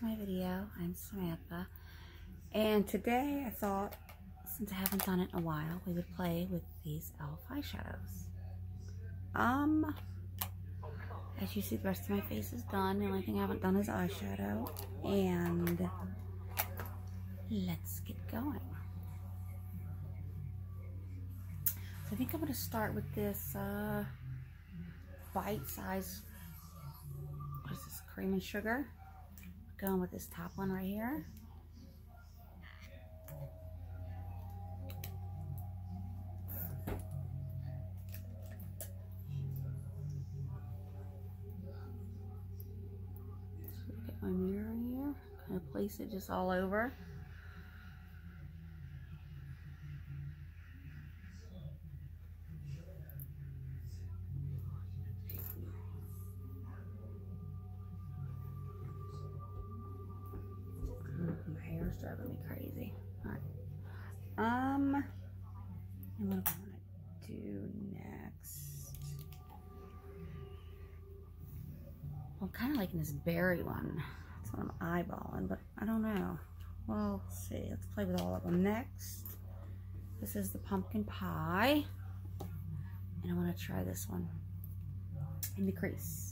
to my video. I'm Samantha, and today I thought, since I haven't done it in a while, we would play with these e.l.f. eyeshadows. As you see, the rest of my face is done. The only thing I haven't done is eyeshadow, and let's get going. So I think I'm going to start with this bite-size, what is this, cream and sugar. Going with this top one right here. Get my mirror here. Kind of place it just all over. My hair's driving me crazy. Alright. And what do I want to do next? Well, I'm kind of liking this berry one. That's what I'm eyeballing, but I don't know. Well, let's see. Let's play with all of them. Next, this is the pumpkin pie. And I want to try this one in the crease.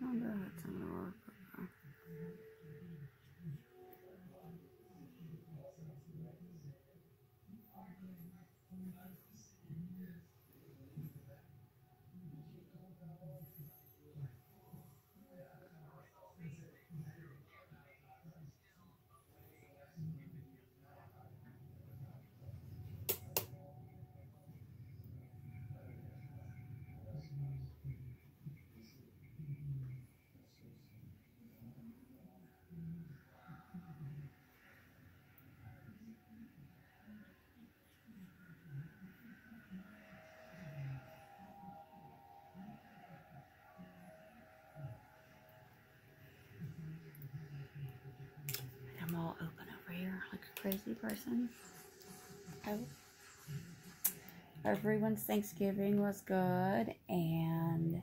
I wonder if that's gonna work. I'm all open over here like a crazy person. Oh. Everyone's Thanksgiving was good, and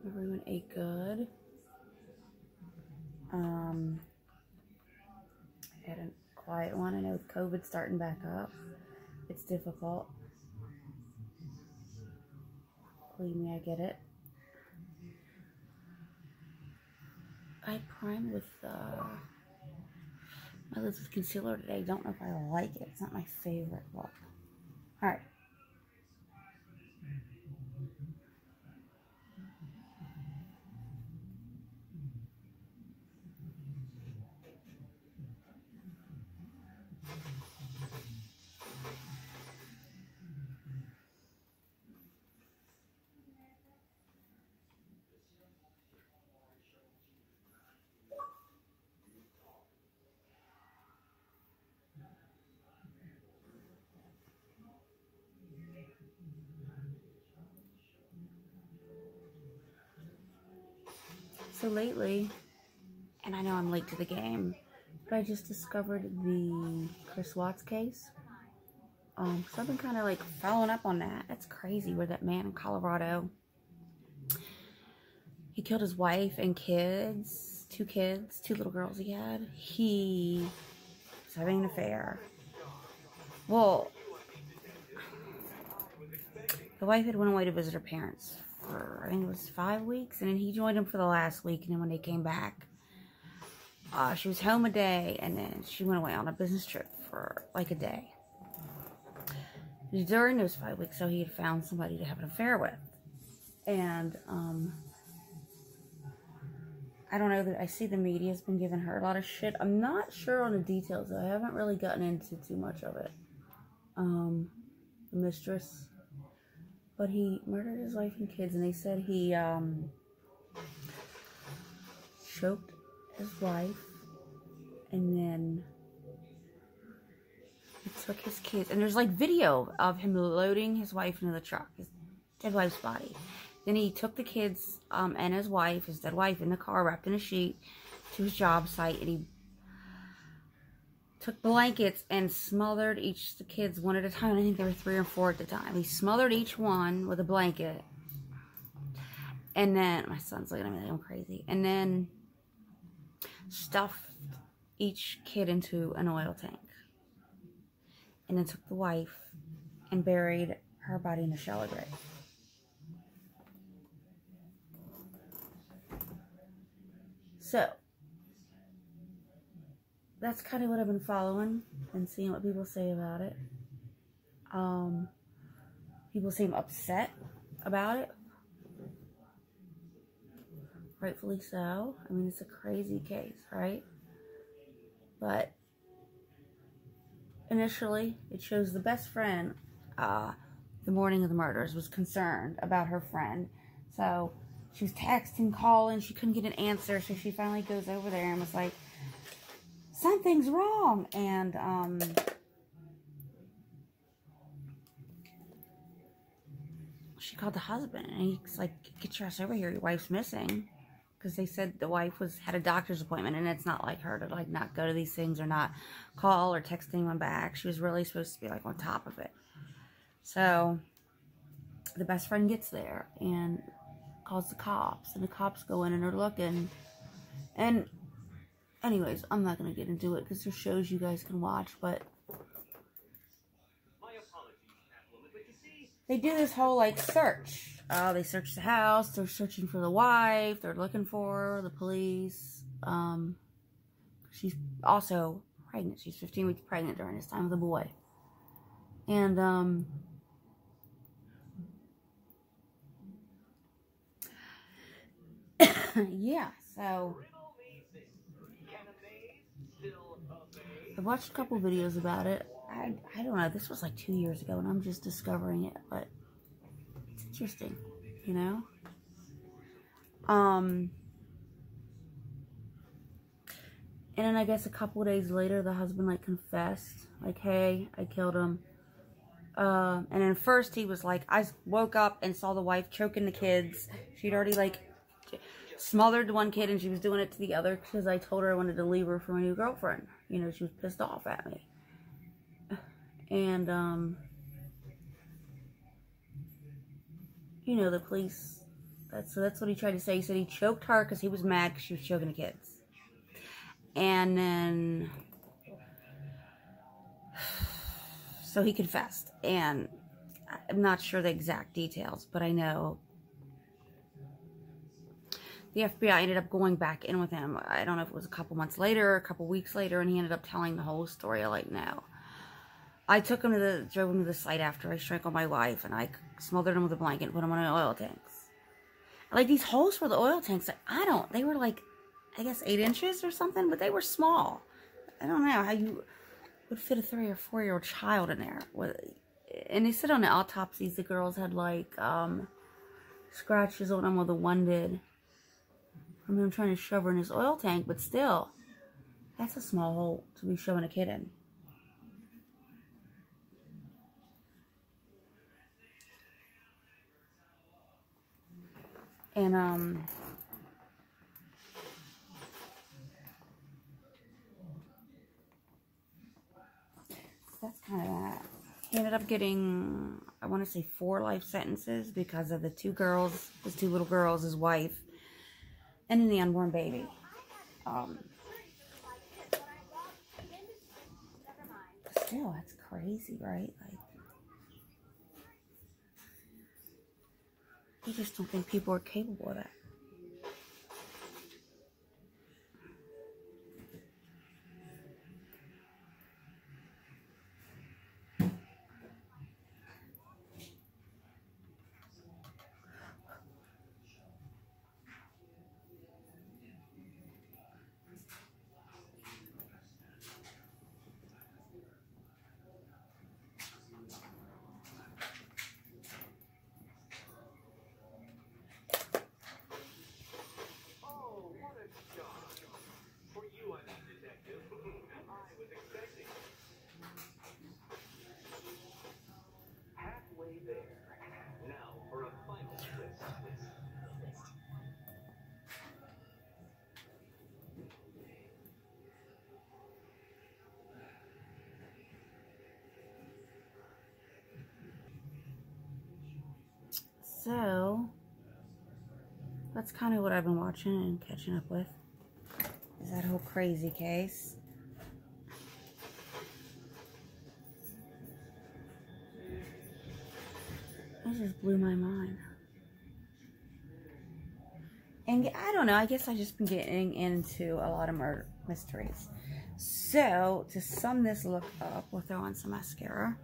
everyone ate good. I had a quiet one. I know with COVID starting back up, it's difficult. Believe me, I get it. I primed with my lids with concealer today. Don't know if I like it. It's not my favorite look. Alright. So lately, and I know I'm late to the game, but I just discovered the Chris Watts case. So I've been kind of like following up on that. That's crazy, where that man in Colorado, he killed his wife and kids, two little girls he had. He was having an affair. Well, the wife had went away to visit her parents for, I think it was 5 weeks, and then he joined them for the last week, and then when they came back, she was home a day, and then she went away on a business trip for like a day. During those 5 weeks, so he had found somebody to have an affair with, and I don't know that I see the media's been giving her a lot of shit. I'm not sure on the details. I haven't really gotten into too much of it. The mistress. But he murdered his wife and kids, and they said he choked his wife, and then he took his kids. And there's like video of him loading his wife into the truck, his dead wife's body. Then he took the kids and his wife, his dead wife, in the car, wrapped in a sheet, to his job site, and he took blankets and smothered the kids one at a time. I think there were 3 or 4 at the time. He smothered each one with a blanket. And then, my son's looking at me like I'm crazy. And then stuffed each kid into an oil tank. And then took the wife and buried her body in a shallow grave. So, that's kind of what I've been following and seeing what people say about it. People seem upset about it. Rightfully so. I mean, it's a crazy case, right? But initially, it shows the best friend, the morning of the murders, was concerned about her friend. So she was texting, calling, she couldn't get an answer, so she finally goes over there and was like, something's wrong. And she called the husband, and he's like, get your ass over here, your wife's missing. Because they said the wife had a doctor's appointment, and it's not like her to like not go to these things or not call or text anyone back. She was really supposed to be like on top of it. So the best friend gets there and calls the cops, and the cops go in and are looking. And anyways, I'm not going to get into it because there's shows you guys can watch, but they do this whole like search. They search the house, they're searching for the wife, they're looking for the police. She's also pregnant. She's 15 weeks pregnant during this time with a boy. And yeah, so I've watched a couple videos about it. I don't know, this was like 2 years ago and I'm just discovering it, but it's interesting, you know? And then I guess a couple days later, the husband like confessed, like, hey, I killed him. And then first he was like, I woke up and saw the wife choking the kids. She'd already like smothered one kid and she was doing it to the other because I told her I wanted to leave her for my new girlfriend. You know, she was pissed off at me. And, you know, the police, that's what he tried to say. He said he choked her because he was mad because she was choking the kids. And then, so he confessed. And I'm not sure the exact details, but I know the FBI ended up going back in with him. I don't know if it was a couple months later or a couple weeks later, and he ended up telling the whole story. I'm like, no. I took him drove him to the site after I strangled my wife, and I smothered him with a blanket and put him on oil tanks. Like, these holes for the oil tanks, they were like, I guess 8 inches or something, but they were small. I don't know how you would fit a 3 or 4-year-old child in there. And they said on the autopsies, the girls had like, scratches on them, or the one did. I mean, I'm trying to shove her in this oil tank, but still, that's a small hole to be shoving a kid in. And, that's kind of that. He ended up getting, I want to say 4 life sentences because of the 2 girls, his 2 little girls, his wife, and then the unborn baby. Still, that's crazy, right? Like, I just don't think people are capable of that. So that's kind of what I've been watching and catching up with, is that whole crazy case. It just blew my mind. And I don't know, I guess I've just been getting into a lot of murder mysteries. So, to sum this look up, we'll throw on some mascara.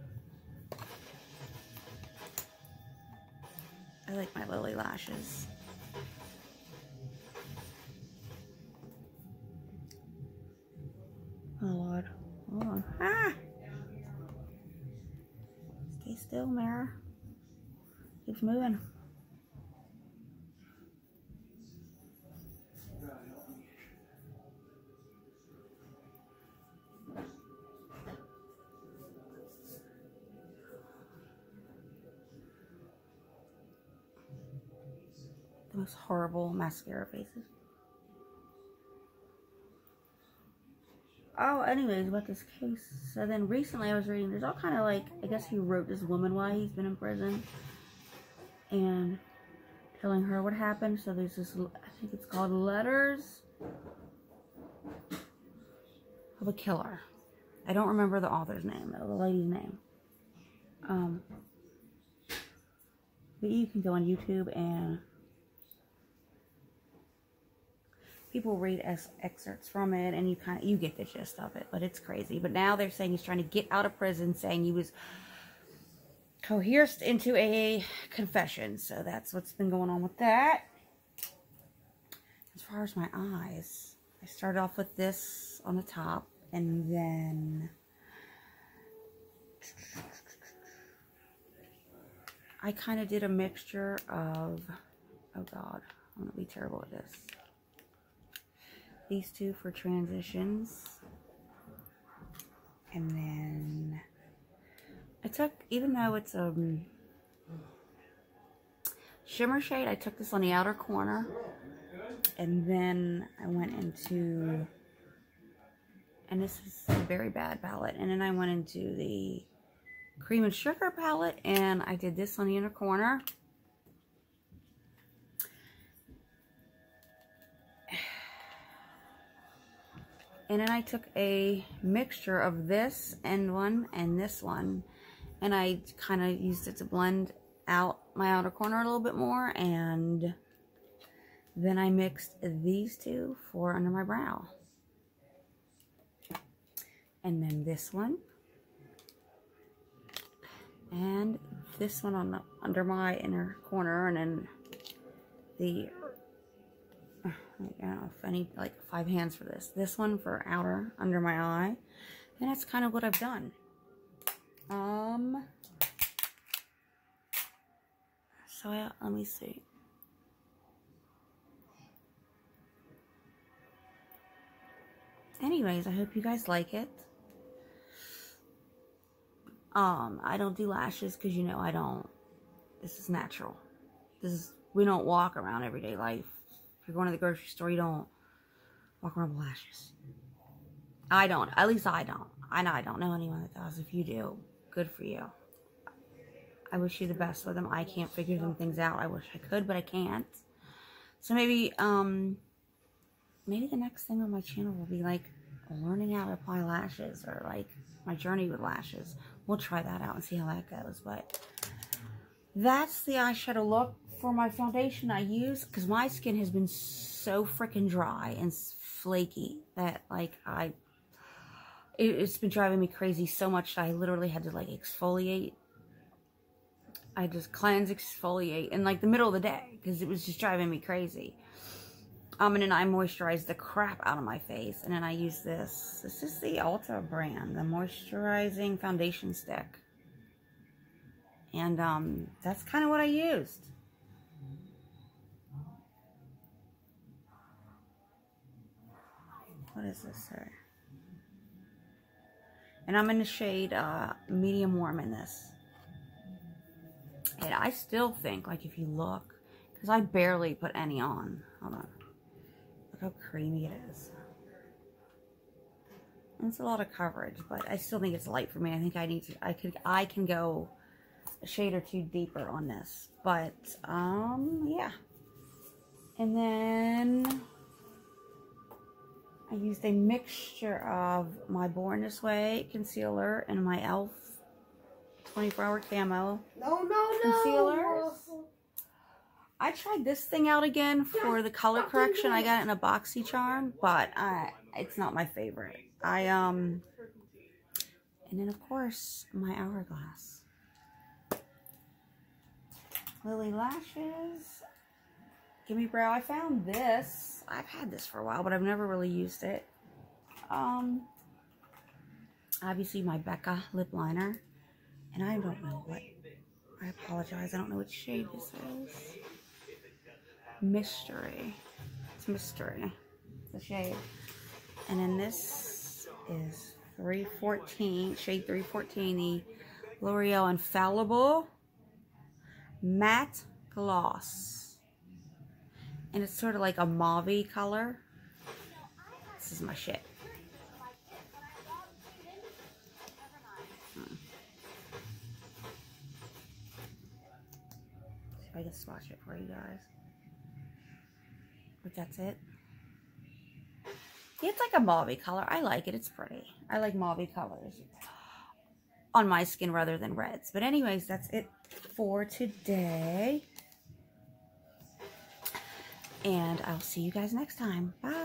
I like my Lily lashes. Oh Lord, hold on. Ah! Stay still, mirror. Keeps moving. The most horrible mascara faces. Oh, anyways, about this case. So then recently I was reading, there's all kind of like, I guess he wrote this woman while he's been in prison. And telling her what happened. So there's this, I think it's called Letters of a Killer. I don't remember the author's name, the lady's name. But you can go on YouTube and people read excerpts from it, and you get the gist of it, but it's crazy. But now they're saying he's trying to get out of prison, saying he was coerced into a confession. So that's what's been going on with that. As far as my eyes, I started off with this on the top, and then I kind of did a mixture of, oh God, I'm going to be terrible at this. These two for transitions. And then I took, even though it's a shimmer shade, I took this on the outer corner. And then I went into, and this is a very bad palette. And then I went into the Cream and Sugar palette, and I did this on the inner corner. And then I took a mixture of this one and this one, and I kind of used it to blend out my outer corner a little bit more, and then I mixed these two for under my brow. And then this one, and this one on the, under my inner corner, and then the, I don't know if I need like 5 hands for this. This one for outer under my eye, and that's kind of what I've done. So yeah, let me see. Anyways, I hope you guys like it. I don't do lashes because, you know, I don't. This is natural. We don't walk around everyday life. If you're going to the grocery store, you don't walk around with lashes. I don't. At least I don't. I don't know anyone that does. If you do, good for you. I wish you the best with them. I can't figure them things out. I wish I could, but I can't. So maybe the next thing on my channel will be like learning how to apply lashes, or like my journey with lashes. We'll try that out and see how that goes. But that's the eyeshadow look for my foundation I use, because my skin has been so freaking dry and flaky that like it's been driving me crazy so much that I literally had to like exfoliate. I just cleanse, exfoliate in like the middle of the day because it was just driving me crazy. And then I moisturize the crap out of my face, and then I use this. This is the Ulta brand, the moisturizing foundation stick. And that's kind of what I used. What does this say? And I'm in the shade medium warm in this. And I still think, like, if you look, because I barely put any on. Hold on. Look how creamy it is. And it's a lot of coverage, but I still think it's light for me. I think I need to, I can go a shade or two deeper on this. But, yeah. And then I used a mixture of my Born This Way concealer and my e.l.f. 24-hour camo concealer. I tried this thing out again for the color correction. I got it in a BoxyCharm, but it's not my favorite. And then of course my Hourglass. Lily Lashes. Gimme Brow. I found this. I've had this for a while, but I've never really used it. Obviously my Becca lip liner. And I don't know what. I apologize. I don't know what shade this is. Mystery. It's Mystery. It's a shade. And then this is 314. Shade 314. The L'Oreal Infallible Matte Gloss. And it's sort of like a mauve-y color. This is my shit. I can swatch it for you guys. But that's it. Yeah, it's like a mauve color. I like it. It's pretty. I like mauve colors on my skin rather than reds. But anyways, that's it for today. And I'll see you guys next time. Bye.